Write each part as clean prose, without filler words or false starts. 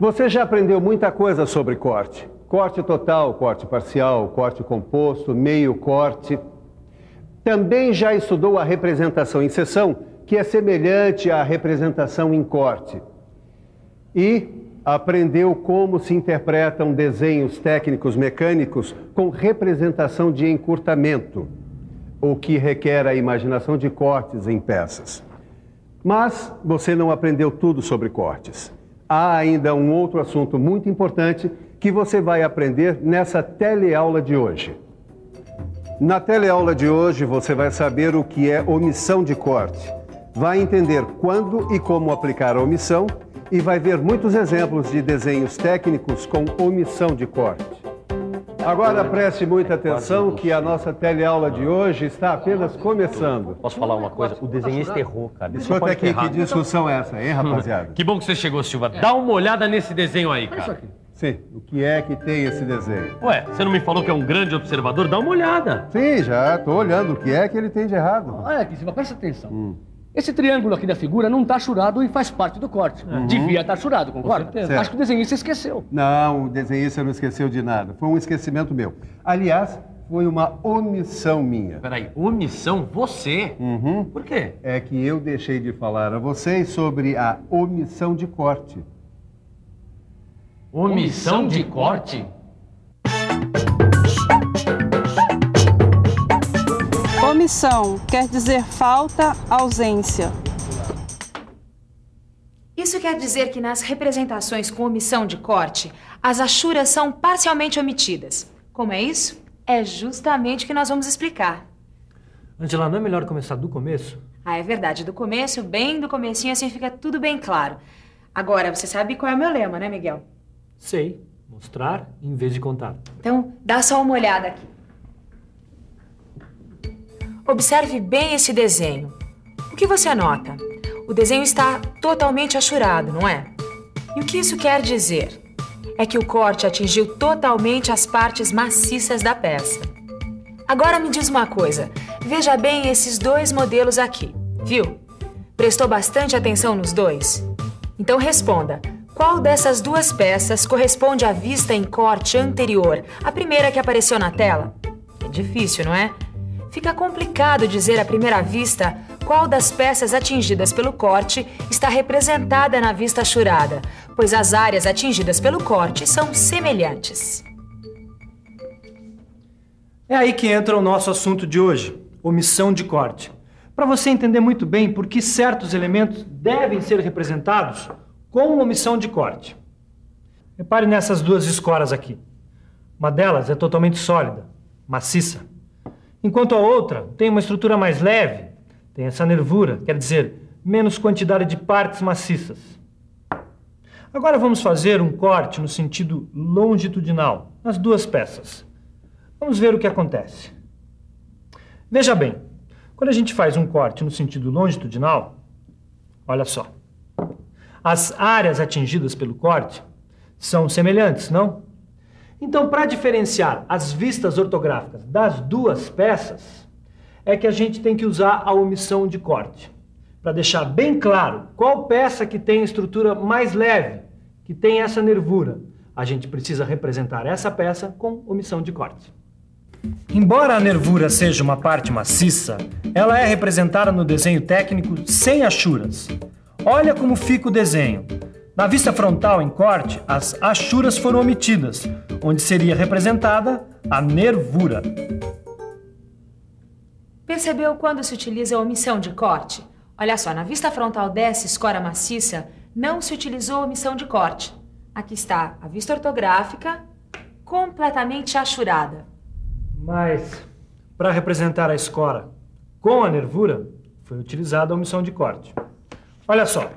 Você já aprendeu muita coisa sobre corte. Corte total, corte parcial, corte composto, meio corte. Também já estudou a representação em seção, que é semelhante à representação em corte. E aprendeu como se interpretam desenhos técnicos mecânicos com representação de encurtamento, o que requer a imaginação de cortes em peças. Mas você não aprendeu tudo sobre cortes. Há ainda um outro assunto muito importante que você vai aprender nessa teleaula de hoje. Na teleaula de hoje você vai saber o que é omissão de corte. Vai entender quando e como aplicar a omissão e vai ver muitos exemplos de desenhos técnicos com omissão de corte. Agora preste muita atenção que a nossa teleaula de hoje está apenas começando. Posso falar uma coisa? O desenhista errou, cara. Escuta aqui, que discussão é essa, hein, rapaziada? Que bom que você chegou, Silva. Dá uma olhada nesse desenho aí, cara. Sim, o que é que tem esse desenho? Ué, você não me falou que é um grande observador? Dá uma olhada. Sim, já estou olhando. O que é que ele tem de errado? Olha aqui, Silva, presta atenção. Esse triângulo aqui da figura não está achurado e faz parte do corte. Devia estar achurado, concorda? Acho que o desenhista esqueceu. Não, o desenhista não esqueceu de nada. Foi um esquecimento meu. Aliás, foi uma omissão minha. Peraí, omissão? Você? Por quê? É que eu deixei de falar a vocês sobre a omissão de corte. Omissão de corte? Omissão quer dizer falta, ausência. Isso quer dizer que nas representações com omissão de corte, as achuras são parcialmente omitidas. Como é isso? É justamente o que nós vamos explicar. Angela, não é melhor começar do começo? Ah, é verdade. Do começo, bem do comecinho, assim fica tudo bem claro. Agora, você sabe qual é o meu lema, né, Miguel? Sei. Mostrar em vez de contar. Então, dá só uma olhada aqui. Observe bem esse desenho. O que você nota? O desenho está totalmente achurado, não é? E o que isso quer dizer? É que o corte atingiu totalmente as partes maciças da peça. Agora me diz uma coisa. Veja bem esses dois modelos aqui, viu? Prestou bastante atenção nos dois? Então responda. Qual dessas duas peças corresponde à vista em corte anterior, a primeira que apareceu na tela? É difícil, não é? Fica complicado dizer à primeira vista qual das peças atingidas pelo corte está representada na vista achurada, pois as áreas atingidas pelo corte são semelhantes. É aí que entra o nosso assunto de hoje, omissão de corte. Para você entender muito bem por que certos elementos devem ser representados com omissão de corte. Repare nessas duas escoras aqui. Uma delas é totalmente sólida, maciça. Enquanto a outra tem uma estrutura mais leve, tem essa nervura, quer dizer, menos quantidade de partes maciças. Agora vamos fazer um corte no sentido longitudinal, nas duas peças. Vamos ver o que acontece. Veja bem, quando a gente faz um corte no sentido longitudinal, olha só. As áreas atingidas pelo corte são semelhantes, não? Então, para diferenciar as vistas ortográficas das duas peças, é que a gente tem que usar a omissão de corte. Para deixar bem claro qual peça que tem a estrutura mais leve, que tem essa nervura, a gente precisa representar essa peça com omissão de corte. Embora a nervura seja uma parte maciça, ela é representada no desenho técnico sem achuras. Olha como fica o desenho. Na vista frontal em corte, as achuras foram omitidas, onde seria representada a nervura. Percebeu quando se utiliza a omissão de corte? Olha só, na vista frontal dessa escora maciça, não se utilizou a omissão de corte. Aqui está a vista ortográfica completamente achurada. Mas, para representar a escora com a nervura, foi utilizada a omissão de corte. Olha só.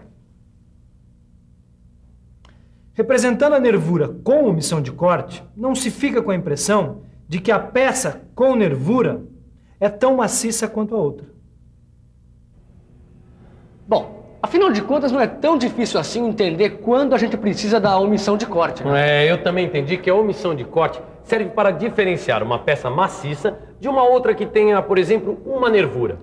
Representando a nervura com omissão de corte, não se fica com a impressão de que a peça com nervura é tão maciça quanto a outra. Bom, afinal de contas, não é tão difícil assim entender quando a gente precisa da omissão de corte, né? Eu também entendi que a omissão de corte serve para diferenciar uma peça maciça de uma outra que tenha, por exemplo, uma nervura.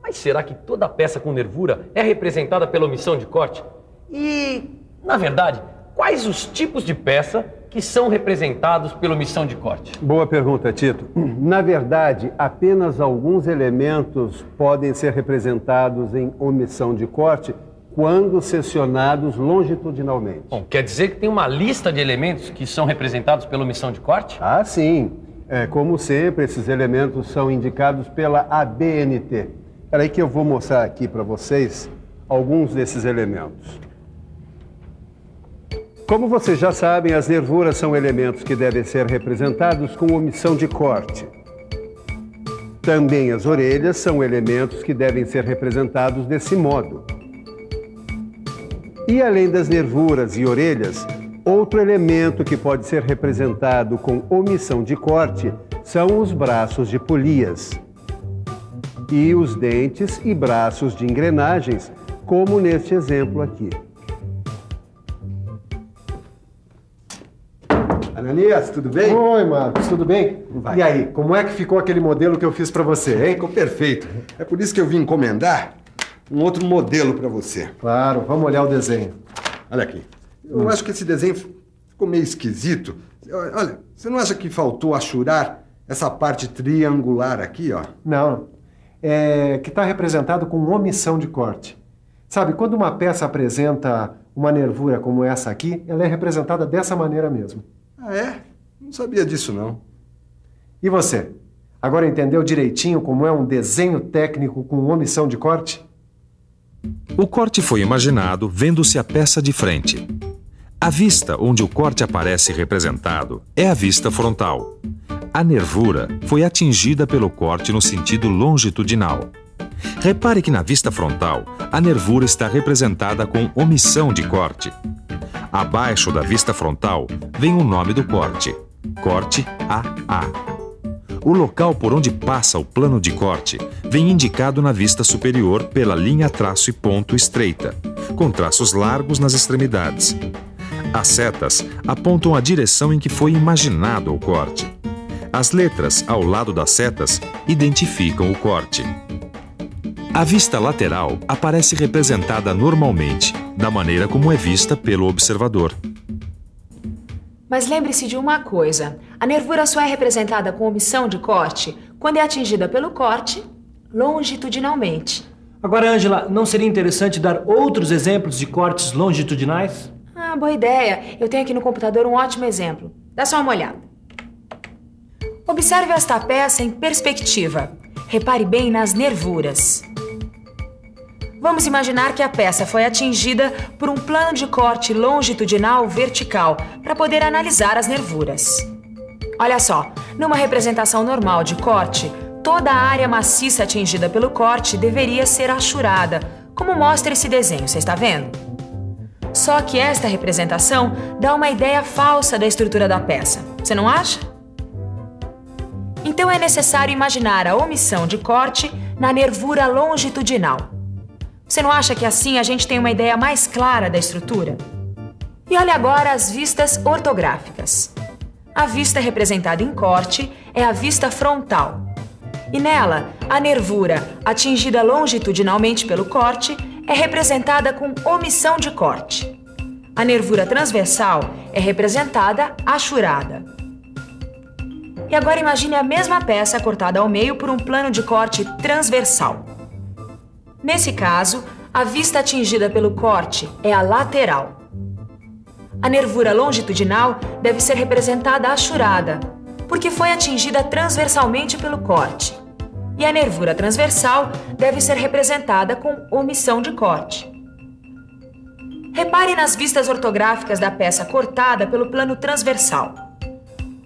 Mas será que toda peça com nervura é representada pela omissão de corte? E, na verdade, quais os tipos de peça que são representados pela omissão de corte? Boa pergunta, Tito. Na verdade, apenas alguns elementos podem ser representados em omissão de corte quando seccionados longitudinalmente. Bom, quer dizer que tem uma lista de elementos que são representados pela omissão de corte? Ah, sim. Como sempre, esses elementos são indicados pela ABNT. Espera aí que eu vou mostrar aqui para vocês alguns desses elementos. Como vocês já sabem, as nervuras são elementos que devem ser representados com omissão de corte. Também as orelhas são elementos que devem ser representados desse modo. E além das nervuras e orelhas, outro elemento que pode ser representado com omissão de corte são os braços de polias e os dentes e braços de engrenagens, como neste exemplo aqui. Ananias, tudo bem? Oi, Marcos, tudo bem? Vai. E aí, como é que ficou aquele modelo que eu fiz pra você, hein? Ficou perfeito. É por isso que eu vim encomendar um outro modelo para você. Claro, vamos olhar o desenho. Olha aqui. Eu acho que esse desenho ficou meio esquisito. Olha, você não acha que faltou achurar essa parte triangular aqui, ó? Não, é que está representado com omissão de corte. Sabe, quando uma peça apresenta uma nervura como essa aqui, ela é representada dessa maneira mesmo. Ah, é? Não sabia disso, não. E você? Agora entendeu direitinho como é um desenho técnico com omissão de corte? O corte foi imaginado vendo-se a peça de frente. A vista onde o corte aparece representado é a vista frontal. A nervura foi atingida pelo corte no sentido longitudinal. Repare que na vista frontal, a nervura está representada com omissão de corte. Abaixo da vista frontal vem o nome do corte, corte AA. O local por onde passa o plano de corte vem indicado na vista superior pela linha traço e ponto estreita, com traços largos nas extremidades. As setas apontam a direção em que foi imaginado o corte. As letras ao lado das setas identificam o corte. A vista lateral aparece representada normalmente, da maneira como é vista pelo observador. Mas lembre-se de uma coisa, a nervura só é representada com omissão de corte quando é atingida pelo corte longitudinalmente. Agora, Ângela, não seria interessante dar outros exemplos de cortes longitudinais? Ah, boa ideia. Eu tenho aqui no computador um ótimo exemplo. Dá só uma olhada. Observe esta peça em perspectiva. Repare bem nas nervuras. Vamos imaginar que a peça foi atingida por um plano de corte longitudinal vertical para poder analisar as nervuras. Olha só, numa representação normal de corte, toda a área maciça atingida pelo corte deveria ser achurada, como mostra esse desenho, você está vendo? Só que esta representação dá uma ideia falsa da estrutura da peça, você não acha? Então é necessário imaginar a omissão de corte na nervura longitudinal. Você não acha que assim a gente tem uma ideia mais clara da estrutura? E olha agora as vistas ortográficas. A vista representada em corte é a vista frontal. E nela, a nervura atingida longitudinalmente pelo corte é representada com omissão de corte. A nervura transversal é representada achurada. E agora imagine a mesma peça cortada ao meio por um plano de corte transversal. Nesse caso, a vista atingida pelo corte é a lateral. A nervura longitudinal deve ser representada achurada, porque foi atingida transversalmente pelo corte. E a nervura transversal deve ser representada com omissão de corte. Repare nas vistas ortográficas da peça cortada pelo plano transversal.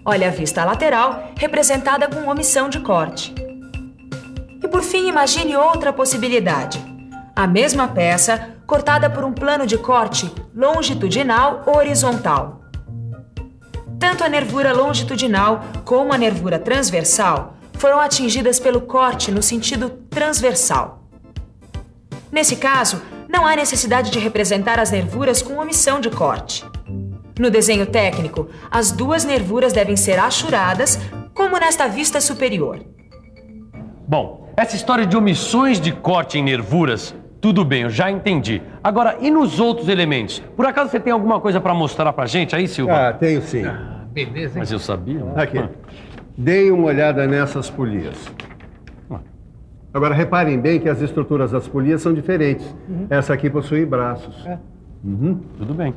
Olha a vista lateral representada com omissão de corte. E por fim, imagine outra possibilidade. A mesma peça cortada por um plano de corte longitudinal horizontal. Tanto a nervura longitudinal como a nervura transversal foram atingidas pelo corte no sentido transversal. Nesse caso, não há necessidade de representar as nervuras com omissão de corte. No desenho técnico, as duas nervuras devem ser achuradas, como nesta vista superior. Bom, essa história de omissões de corte em nervuras Tudo bem, eu já entendi. Agora, e nos outros elementos? Por acaso você tem alguma coisa para mostrar pra gente aí, Silva? Ah, tenho sim. Beleza, hein? Mas eu sabia. Aqui. Deem uma olhada nessas polias. Agora, reparem bem que as estruturas das polias são diferentes. Essa aqui possui braços. Tudo bem.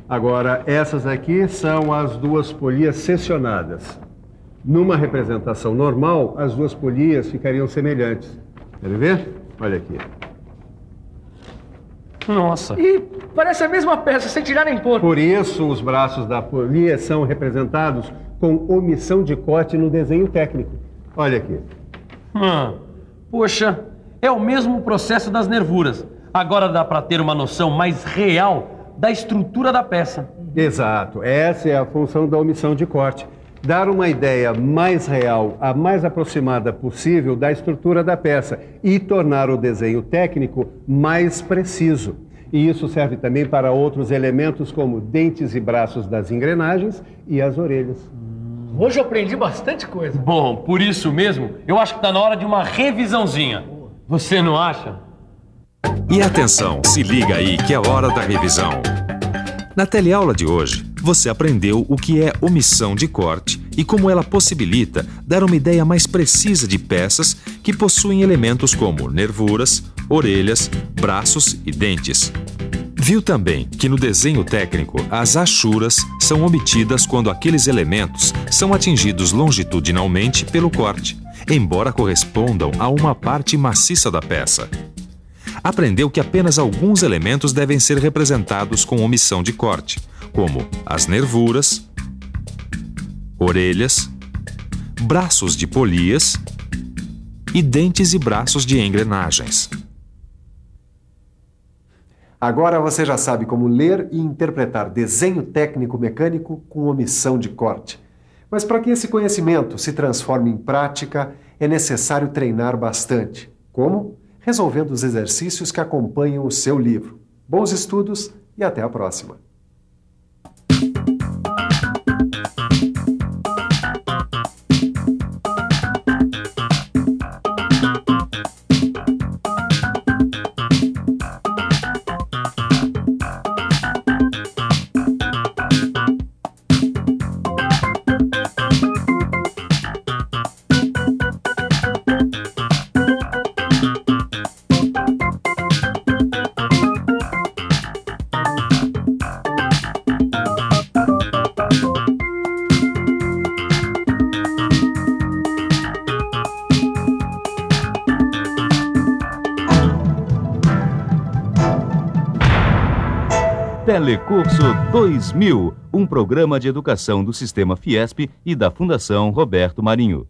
Agora, essas aqui são as duas polias seccionadas. Numa representação normal, as duas polias ficariam semelhantes. Querem ver? Olha aqui. Nossa. E parece a mesma peça, sem tirar nem pôr. Por isso, os braços da polia são representados com omissão de corte no desenho técnico. Olha aqui. Poxa, é o mesmo processo das nervuras. Agora dá para ter uma noção mais real da estrutura da peça. Exato. Essa é a função da omissão de corte. Dar uma ideia mais real, a mais aproximada possível da estrutura da peça e tornar o desenho técnico mais preciso. E isso serve também para outros elementos como dentes e braços das engrenagens e as orelhas. Hoje eu aprendi bastante coisa. Bom, por isso mesmo, eu acho que está na hora de uma revisãozinha. Você não acha? E atenção, se liga aí que é hora da revisão. Na teleaula de hoje, você aprendeu o que é omissão de corte e como ela possibilita dar uma ideia mais precisa de peças que possuem elementos como nervuras, orelhas, braços e dentes. Viu também que no desenho técnico, as achuras são omitidas quando aqueles elementos são atingidos longitudinalmente pelo corte, embora correspondam a uma parte maciça da peça. Aprendeu que apenas alguns elementos devem ser representados com omissão de corte, como as nervuras, orelhas, braços de polias e dentes e braços de engrenagens. Agora você já sabe como ler e interpretar desenho técnico mecânico com omissão de corte. Mas para que esse conhecimento se transforme em prática, é necessário treinar bastante. Como? Resolvendo os exercícios que acompanham o seu livro. Bons estudos e até a próxima! Telecurso 2000, um programa de educação do Sistema Fiesp e da Fundação Roberto Marinho.